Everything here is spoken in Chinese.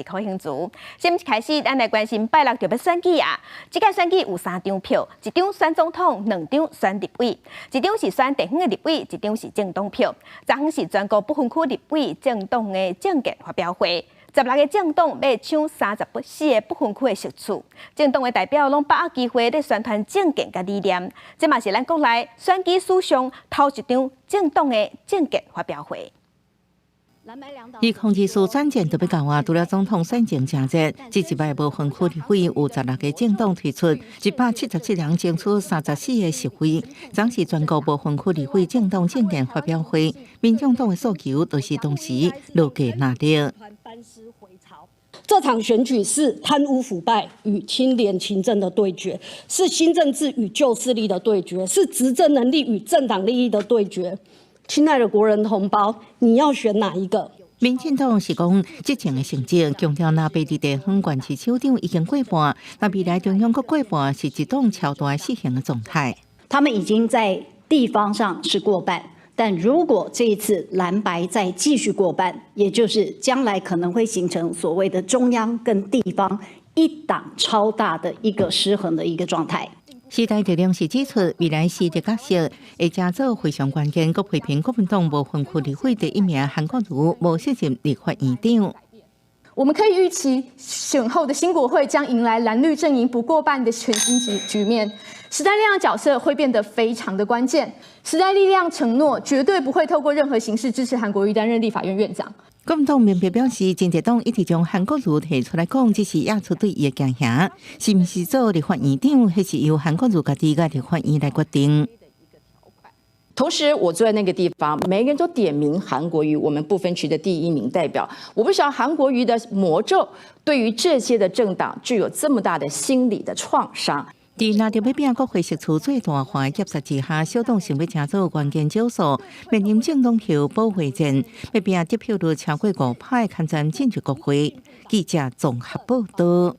可行族。先开始，咱来关心拜六就要选举啊！这届选举有3张票，一张选总统，2张选立委，一张是选地方的立委，一张是政党票。昨昏是全国不分区立委政党的政见发表会。16个政党要抢34个不分区的席次，政党的代表拢把握机会咧宣传政见甲理念。这嘛是咱国内选举史上头一场政党的政见发表会。以控制数战战特别高啊！除了总统选前正热，这一摆不分区立委有16个政党推出177人争取34个席位，总是全国不分区立委政党政见发表会。民众党的诉求都是同时落价纳力。这场选举是贪污腐败与清廉勤政的对决，是新政治与旧势力的对决，是执政能力与政党利益的对决。亲爱的国人同胞，你要选哪一个？民进党是讲，这前的成绩强调，那北地地方县市首长已经过半，那未来中央阁过半是一种超大实行的状态。他们已经在地方上是过半，但如果这一次蓝白再继续过半，也就是将来可能会形成所谓的中央跟地方一党超大的一个失衡的一个状态。时代力量是指出，未来时的角色会加做非常关键。国批评国民党无分区立委第1名韩国瑜无适任立法院长。我们可以预期，选后的新国会将迎来蓝绿阵营不过半的全新局面。时代力量角色会变得非常的关键。时代力量承诺绝对不会透过任何形式支持韩国瑜担任立法院院长。国民党面别表示，政治党一直将韩国瑜提出来讲，这是亚出对伊的惊吓，是不是做立法院长，还是由韩国瑜家己个立法院来决定？同时，我坐在那个地方，每个人都点名韩国瑜，我们不分区的第1名代表。我不晓得韩国瑜的魔咒对于这些的政党具有这么大的心理的创伤。在拿着要拼国会席次最大化的夹杀之下，小党想要加做关键招数，面临政党票保卫战，要拼得票率超过5%，看战进入国会。记者综合报道。